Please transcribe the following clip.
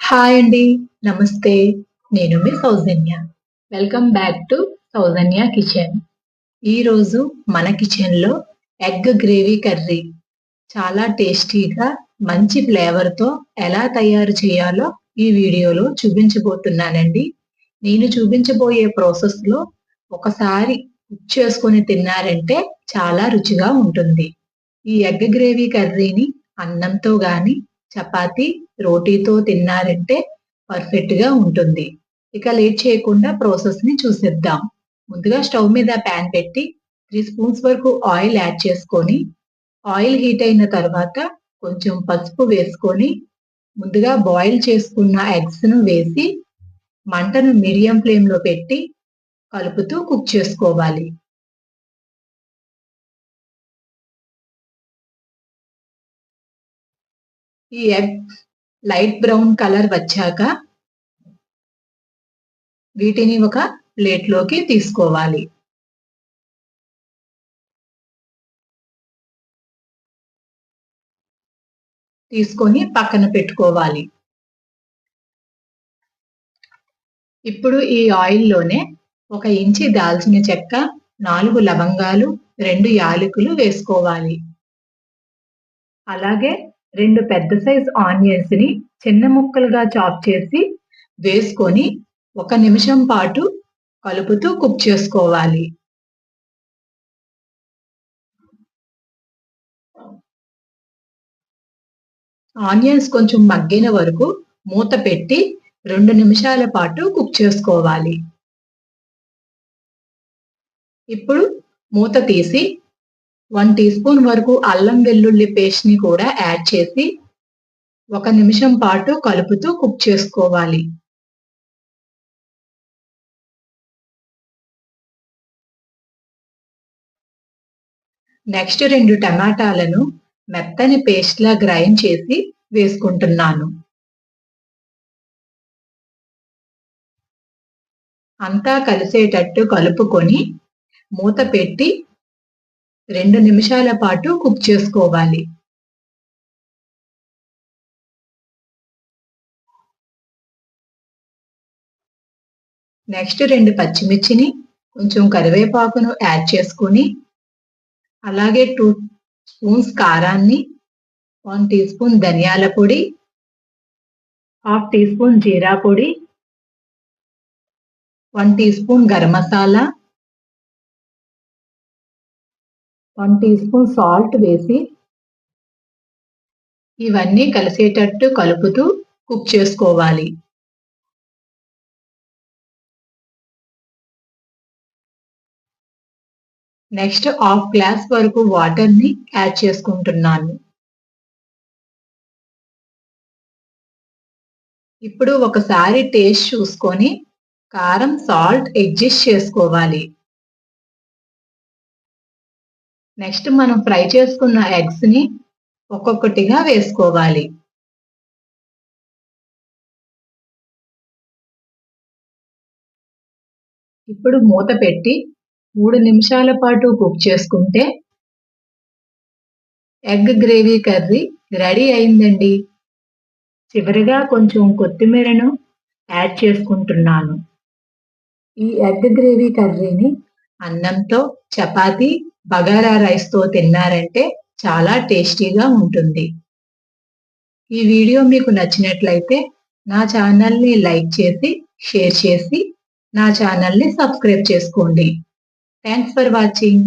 Hi అండి. నమస్తే. నేను మీ Soujanya. Welcome back to Soujanya kitchen. ఈరోజు మన కిచెన్‌లో ఎగ్ గ్రేవీ కర్రీ చాలా టేస్టీగా మంచి ఫ్లేవర్‌తో ఎలా తయారు చేయాలో ఈ వీడియోలో చూపించబోతున్నానండి. నేను చూపించబోయే ప్రాసెస్‌లో ఒకసారి కుక్ చేసుకొని తిన్నారంటే చాలా రుచిగా ఉంటుంది. ఈ ఎగ్ గ్రేవీ కర్రీని అన్నంతో గాని, చపాతీ, రోటీతో తిన్నారంటే పర్ఫెక్ట్‌గా ఉంటుంది. ఇక లేట్ చేయకుండా ప్రాసెస్‌ని చూసేద్దాం. ముందుగా స్టవ్ మీద పాన్ పెట్టి 3 స్పూన్స్ వరకు ఆయిల్ యాడ్ చేసుకొని, ఆయిల్ హీట్ అయిన తర్వాత కొంచెం పసుపు వేసుకొని, ముందుగా బాయిల్ చేసుకున్న ఎగ్స్‌ను వేసి, మంటను మీడియం ఫ్లేమ్‌లో పెట్టి కలుపుతూ కుక్ చేసుకోవాలి. ఈ ఎగ్స్ లైట్ బ్రౌన్ కలర్ వచ్చాక వీటిని ఒక ప్లేట్‌లోకి తీసుకోవాలి. తీసుకొని పక్కన పెట్టుకోవాలి. ఇప్పుడు ఈ ఆయిల్‌లోనే 1 ఇంచి దాల్చిన చెక్క, 4 లవంగాలు, 2 యాలకులు వేసుకోవాలి. అలాగే 2 పెద్ద సైజ్ ఆనియన్స్‌ని చిన్న ముక్కలుగా చాప్ చేసి వేసుకొని 1 నిమిషం పాటు కలుపుతూ కుక్ చేసుకోవాలి. ఆనియన్స్ కొంచెం మగ్గిన వరకు మూత పెట్టి 2 నిమిషాల పాటు కుక్ చేసుకోవాలి. ఇప్పుడు మూత తీసి 1 టీ స్పూన్ వరకు అల్లం వెల్లుల్లి పేస్ట్‌ని కూడా యాడ్ చేసి 1 నిమిషం పాటు కలుపుతూ కుక్ చేసుకోవాలి. నెక్స్ట్ 2 టమాటాలను మెత్తని పేస్ట్‌లా గ్రైండ్ చేసి వేసుకుంటున్నాను. అంతా కలిసేటట్టు కలుపుకొని మూత పెట్టి 2 నిమిషాల పాటు కుక్ చేసుకోవాలి. నెక్స్ట్ 2 పచ్చిమిర్చిని, కొంచెం కరివేపాకును యాడ్ చేసుకొని, అలాగే 2 స్పూన్స్ కారాన్ని, 1 టీ స్పూన్ ధనియాల పొడి, హాఫ్ టీ స్పూన్ జీరా పొడి, 1 teaspoon garam masala, 1 teaspoon salt వేసి ఇవన్నీ కలిసేటట్టు కలుపుతూ కుక్ చేసుకోవాలి. నెక్స్ట్ హాఫ్ గ్లాస్ వరకు వాటర్‌ని యాడ్ చేసుకుంటున్నాను. ఇప్పుడు ఒకసారి టేస్ట్ చూసుకొని కారం, సాల్ట్ అడ్జస్ట్ చేసుకోవాలి. నెక్స్ట్ మనం ఫ్రై చేసుకున్న ఎగ్స్‌ని ఒక్కొక్కటిగా వేసుకోవాలి. ఇప్పుడు మూత పెట్టి 3 నిమిషాల పాటు కుక్ చేసుకుంటే ఎగ్ గ్రేవీ కర్రీ రెడీ అయిందండి. చివరగా కొంచెం కొత్తిమీరను యాడ్ చేసుకుంటున్నాను. ఈ ఎగ్ గ్రేవీ కర్రీని అన్నంతో, చపాతీ, బగారా రైస్‌తో తిన్నారంటే చాలా టేస్టీగా ఉంటుంది. ఈ వీడియో మీకు నచ్చినట్లయితే నా ఛానల్‌ని లైక్ చేసి, షేర్ చేసి నా ఛానల్‌ని సబ్స్క్రైబ్ చేసుకోండి. Thanks for watching.